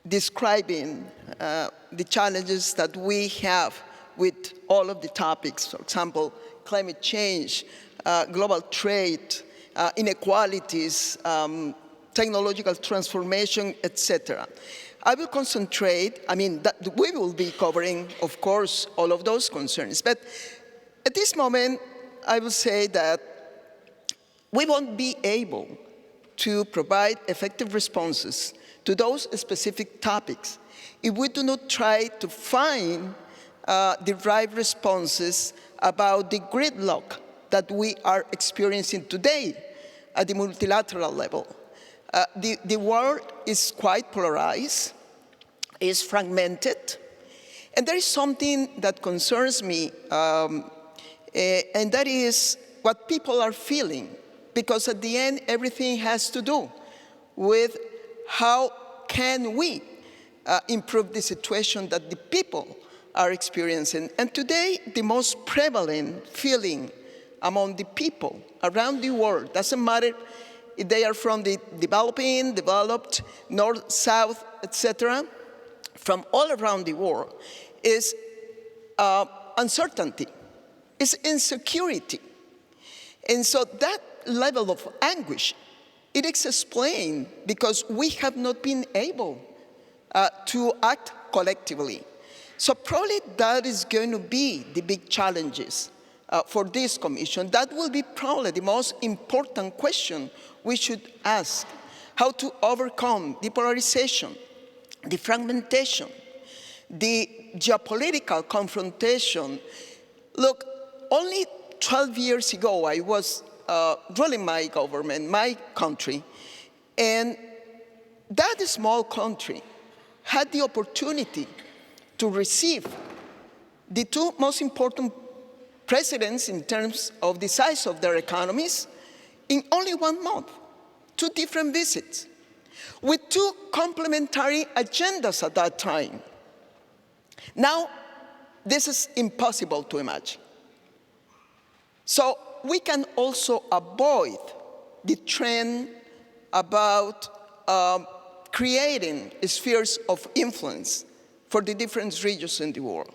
describing the challenges that we have with all of the topics, for example, climate change, global trade, inequalities, technological transformation, etc. I will concentrate, we will be covering, of course, all of those concerns. But at this moment, I will say that we won't be able to provide effective responses to those specific topics if we do not try to find the right responses about the gridlock that we are experiencing today at the multilateral level. The world is quite polarized, is fragmented, and there is something that concerns me, and that is what people are feeling, because at the end, everything has to do with how can we improve the situation that the people are experiencing. And today, the most prevalent feeling among the people around the world, doesn't matter if they are from the developing, developed, north, south, etc., from all around the world, is uncertainty, is insecurity. And so that level of anguish, it is explained because we have not been able to act collectively. So probably that is going to be the big challenges for this commission. That will be probably the most important question we should ask: how to overcome the polarization, the fragmentation, the geopolitical confrontation. Look, only 12 years ago, I was ruling my government, my country, and that small country had the opportunity to receive the two most important presidents in terms of the size of their economies in only 1 month, 2 different visits, with 2 complementary agendas at that time. Now, this is impossible to imagine. So we can also avoid the trend about creating spheres of influence for the different regions in the world.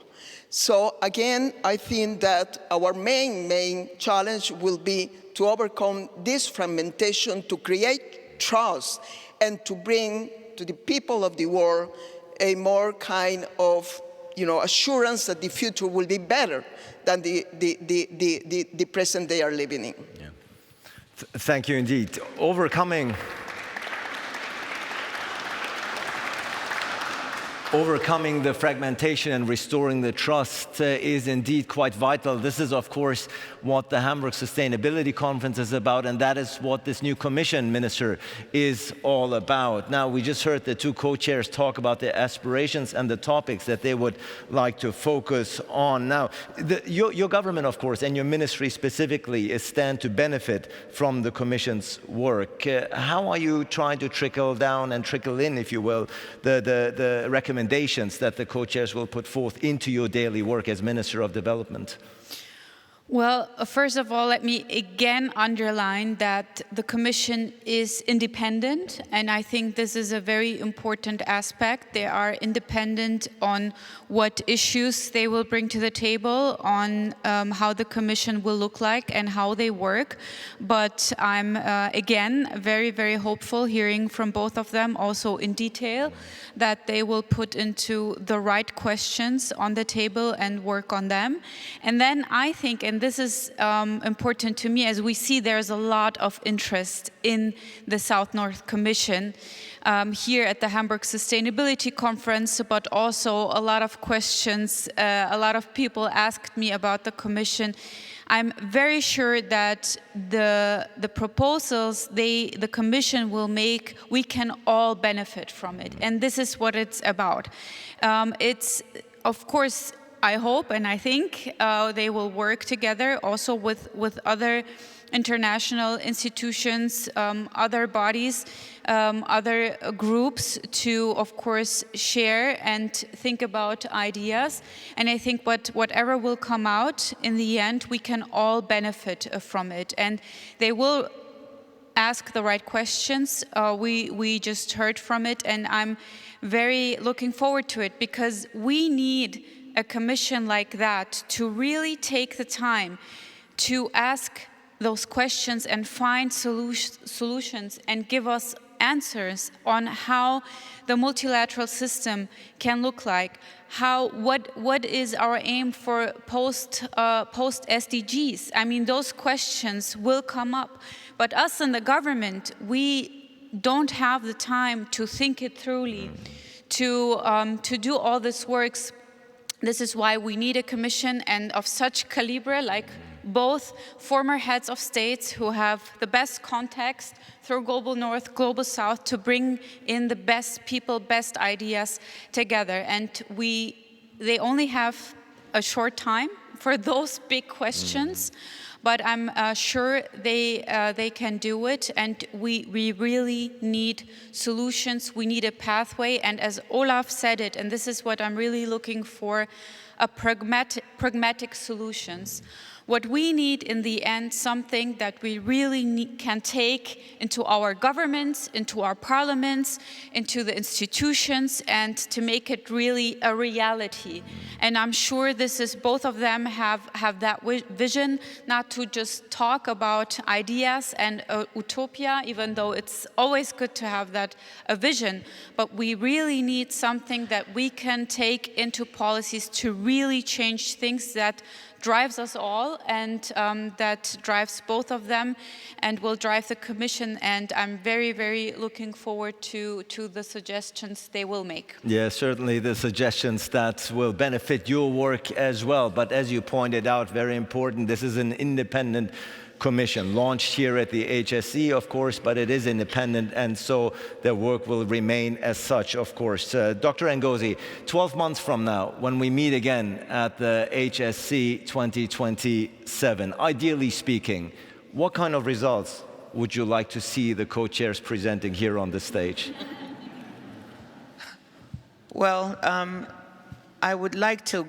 So again, I think that our main challenge will be to overcome this fragmentation, to create trust, and to bring to the people of the world a more kind of assurance that the future will be better than the present they are living in.
Yeah. Thank you indeed. Overcoming the fragmentation and restoring the trust is indeed quite vital. This is, of course, what the Hamburg Sustainability Conference is about, and that is what this new Commission, Minister, is all about. Now, we just heard the 2 co-chairs talk about their aspirations and the topics that they would like to focus on. Now, your government, of course, and your ministry specifically, is stand to benefit from the Commission's work. How are you trying to trickle down and trickle in, if you will, the recommendations that the co-chairs will put forth into your daily work as Minister of Development?
Well, first of all, let me again underline that the Commission is independent, and I think this is a very important aspect. They are independent on what issues they will bring to the table, on how the Commission will look like and how they work. But I'm, again, very, very hopeful hearing from both of them, also in detail, that they will put into the right questions on the table and work on them. And then I think, and this is important to me, as we see there's a lot of interest in the South-North Commission here at the Hamburg Sustainability Conference, but also a lot of questions, a lot of people asked me about the Commission. I'm very sure that the proposals the Commission will make, we can all benefit from it. And this is what it's about. It's, of course, I hope and I think they will work together also with other international institutions, other bodies, other groups to, of course, share and think about ideas. And I think whatever will come out in the end, we can all benefit from it. And they will ask the right questions. We just heard from it, and I'm very looking forward to it, because we need a commission like that to really take the time to ask those questions and find solutions and give us answers on how the multilateral system can look like, what is our aim for post SDGs. I mean, those questions will come up, but us in the government, we don't have the time to think it thoroughly, to do all this works. This is why we need a commission, and of such caliber, like both former heads of states who have the best context through Global North, Global South, to bring in the best people, best ideas together. And they only have a short time for those big questions. but I'm sure they can do it, and we really need solutions. We need a pathway, and as Olaf said it, and this is what I'm really looking for, a pragmatic solutions. What we need in the end, something that we really can take into our governments, into our parliaments, into the institutions, and to make it really a reality. And I'm sure this is, both of them have that vision, not to just talk about ideas and utopia, even though it's always good to have that a vision, but we really need something that we can take into policies to really change things that drives us all, and that drives both of them and will drive the Commission, and I'm very, very looking forward to the suggestions they will make.
Yeah, certainly the suggestions that will benefit your work as well. But as you pointed out, very important, this is an independent commission launched here at the HSC, of course, but it is independent, and so their work will remain as such, of course. Dr. Ngozi, 12 months from now, when we meet again at the HSC 2027, ideally speaking, what kind of results would you like to see the co-chairs presenting here on the stage?
Well, I would like to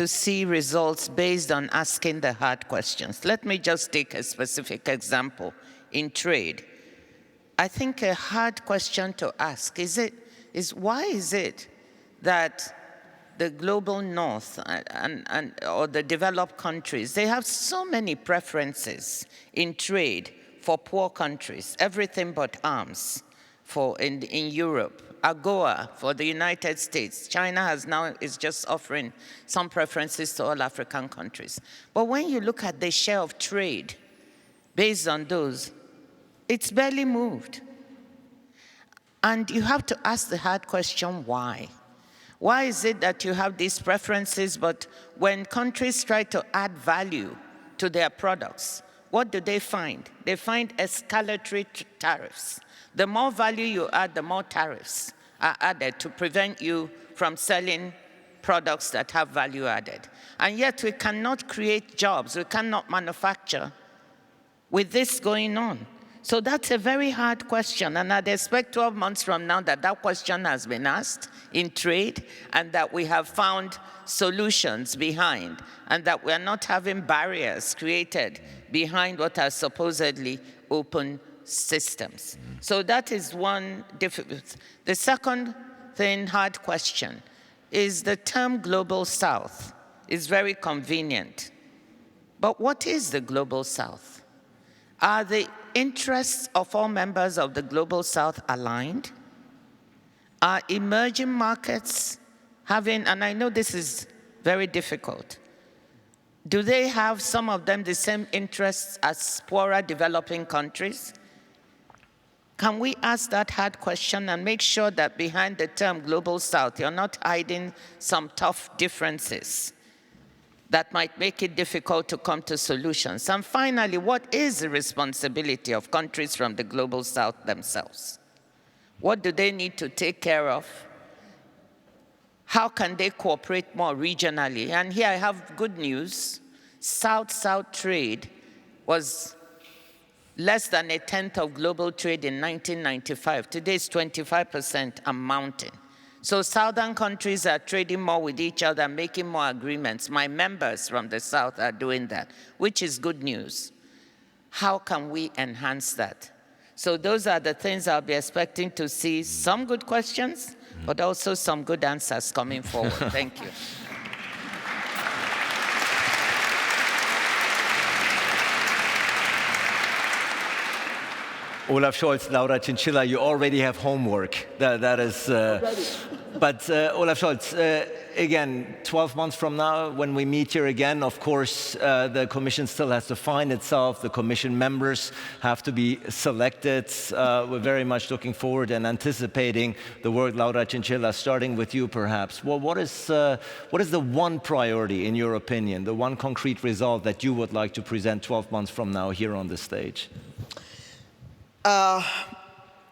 see results based on asking the hard questions. Let me just take a specific example in trade. I think a hard question to ask is why is it that the global north or the developed countries, they have so many preferences in trade for poor countries, everything but arms in Europe. AGOA for the United States. China is just offering some preferences to all African countries. But when you look at the share of trade based on those, it's barely moved. And you have to ask the hard question, why? Why is it that you have these preferences, but when countries try to add value to their products, what do they find? They find escalatory tariffs. The more value you add, the more tariffs are added to prevent you from selling products that have value added. And yet we cannot create jobs, we cannot manufacture with this going on. So that's a very hard question, and I'd expect 12 months from now that question has been asked in trade, and that we have found solutions behind, and that we're not having barriers created behind what are supposedly open systems. So that is one difficult. The second hard question, is the term Global South is very convenient. But what is the Global South? Are the interests of all members of the Global South aligned? Are emerging markets having, and I know this is very difficult, do they have, some of them, the same interests as poorer developing countries? Can we ask that hard question and make sure that behind the term Global South, you're not hiding some tough differences that might make it difficult to come to solutions? And finally, what is the responsibility of countries from the Global South themselves? What do they need to take care of? How can they cooperate more regionally? And here I have good news. South-South trade was less than 1/10 of global trade in 1995. Today it's 25% and mounting. So southern countries are trading more with each other, making more agreements. My members from the South are doing that, which is good news. How can we enhance that? So those are the things I'll be expecting to see. Some good questions, but also some good answers coming forward. Thank you.
Olaf Scholz, Laura Chinchilla, you already have homework. That is, but Olaf Scholz, again, 12 months from now, when we meet here again, of course, the Commission still has to find itself. The Commission members have to be selected. We're very much looking forward and anticipating the work, Laura Chinchilla, starting with you, perhaps. Well, what is the one priority, in your opinion, the one concrete result that you would like to present 12 months from now here on the stage?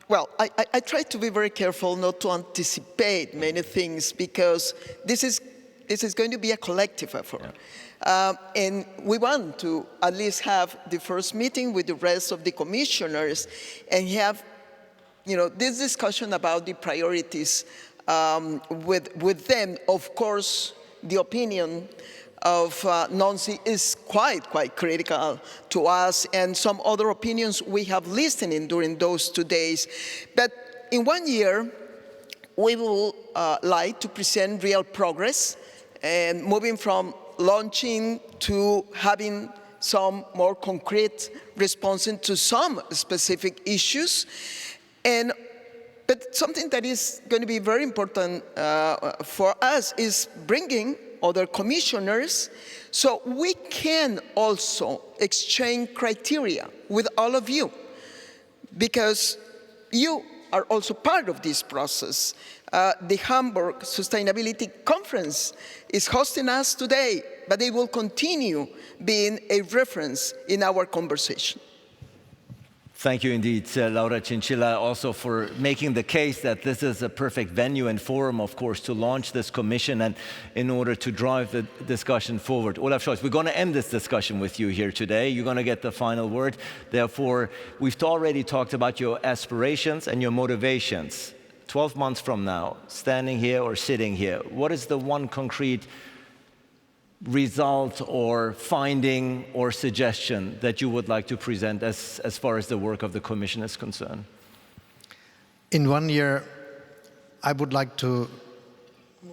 Well, I try to be very careful not to anticipate many things, because this is this is going to be a collective effort. And we want to at least have the first meeting with the rest of the commissioners and have, this discussion about the priorities with them. Of course, the opinion of Ngozi is quite critical to us, and some other opinions we have listened during those 2 days. But in 1 year, we will like to present real progress and moving from launching to having some more concrete responses to some specific issues. But something that is going to be very important for us is bringing other commissioners so we can also exchange criteria with all of you, because you are also part of this process. The Hamburg Sustainability Conference is hosting us today, but they will continue being a reference in our conversation.
Thank you indeed, Laura Chinchilla, also for making the case that this is a perfect venue and forum, of course, to launch this commission and in order to drive the discussion forward. Olaf Scholz, we're going to end this discussion with you here today. You're going to get the final word. Therefore, we've already talked about your aspirations and your motivations. 12 months from now, standing here or sitting here, what is the one concrete result or finding or suggestion that you would like to present as far as the work of the Commission is concerned?
In 1 year, I would like to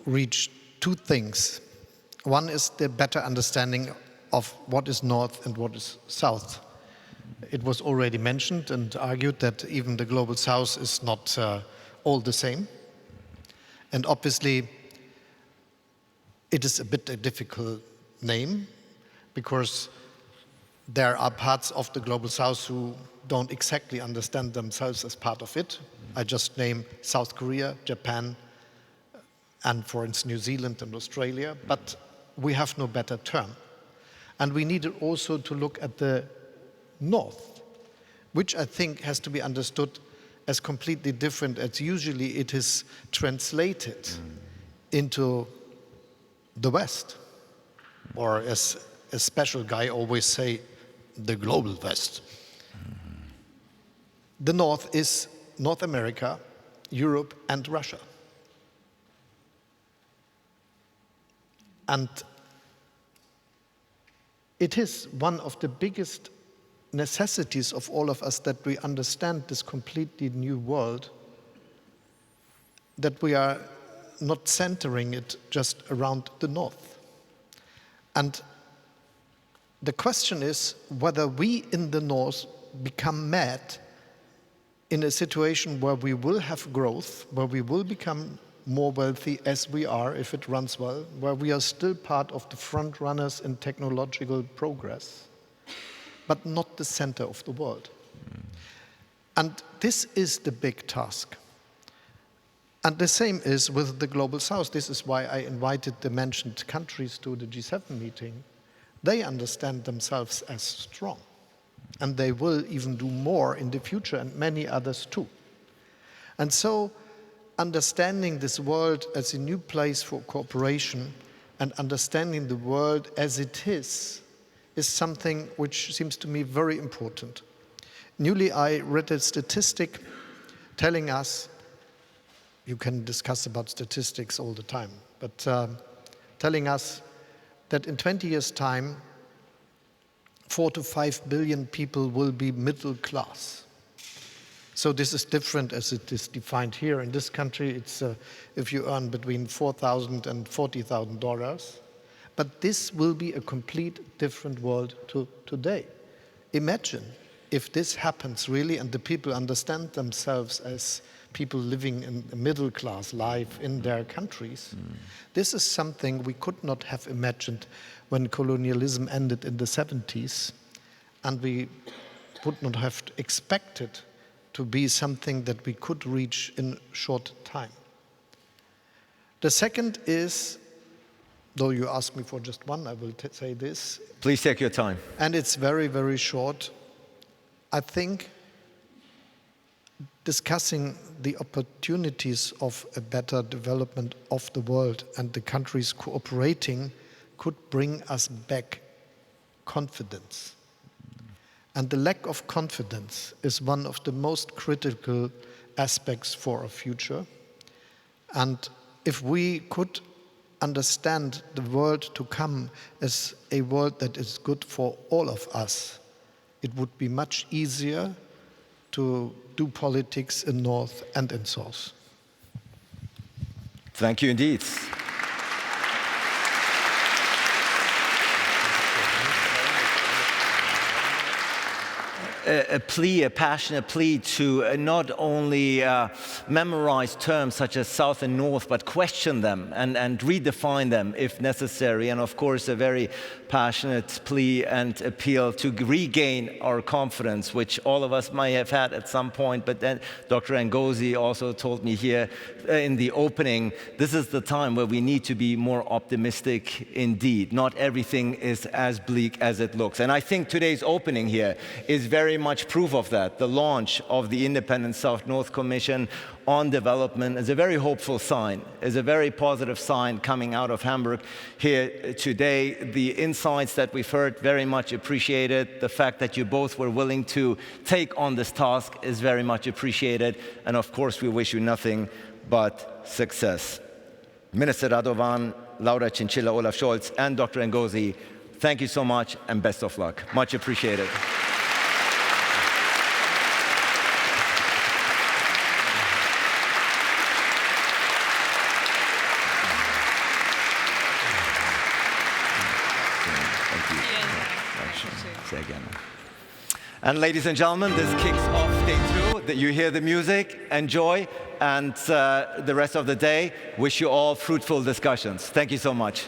reach 2 things. One is the better understanding of what is North and what is South. It was already mentioned and argued that even the Global South is not all the same. And obviously, it is a bit a difficult name because there are parts of the Global South who don't exactly understand themselves as part of it. I just name South Korea, Japan, and for instance, New Zealand and Australia, but we have no better term. And we need also to look at the North, which I think has to be understood as completely different as usually it is translated into the West, or as a special guy always say, the global West. The North is North America, Europe, and Russia. And it is one of the biggest necessities of all of us that we understand this completely new world, that we are not centering it just around the North. And the question is whether we in the North become mad in a situation where we will have growth, where we will become more wealthy as we are, if it runs well, where we are still part of the front runners in technological progress, but not the center of the world. And this is the big task. And the same is with the Global South. This is why I invited the mentioned countries to the G7 meeting. They understand themselves as strong. And they will even do more in the future, and many others too. And so, understanding this world as a new place for cooperation and understanding the world as it is something which seems to me very important. Newly, I read a statistic telling us, you can discuss about statistics all the time, but telling us that in 20 years' time, 4 to 5 billion people will be middle class. So this is different as it is defined here. In this country, it's if you earn between $4,000 and $40,000. But this will be a complete different world to today. Imagine if this happens really and the people understand themselves as people living in a middle class life in their countries. This is something we could not have imagined when colonialism ended in the 70s, and we would not have expected to be something that we could reach in short time. The second is, though you asked me for just one, I will say this.
Please take your time.
And it's very, very short. I think discussing the opportunities of a better development of the world and the countries cooperating could bring us back confidence. And the lack of confidence is one of the most critical aspects for our future. And if we could understand the world to come as a world that is good for all of us, it would be much easier to do politics in North and in South.
Thank you indeed. A passionate plea to not only memorize terms such as South and North, but question them and redefine them if necessary. And of course, a very passionate plea and appeal to regain our confidence, which all of us may have had at some point. But then Dr. Ngozi also told me here in the opening, this is the time where we need to be more optimistic indeed. Not everything is as bleak as it looks. And I think today's opening here is very much proof of that. The launch of the Independent South-North Commission on Development is a very hopeful sign, is a very positive sign coming out of Hamburg here today. The insights that we've heard, very much appreciated. The fact that you both were willing to take on this task is very much appreciated. And of course, we wish you nothing but success. Minister Radovan, Laura Chinchilla, Olaf Scholz, and Dr. Ngozi, thank you so much and best of luck. Much appreciated. And ladies and gentlemen, this kicks off day 2. That you hear the music, enjoy, and the rest of the day, wish you all fruitful discussions. Thank you so much.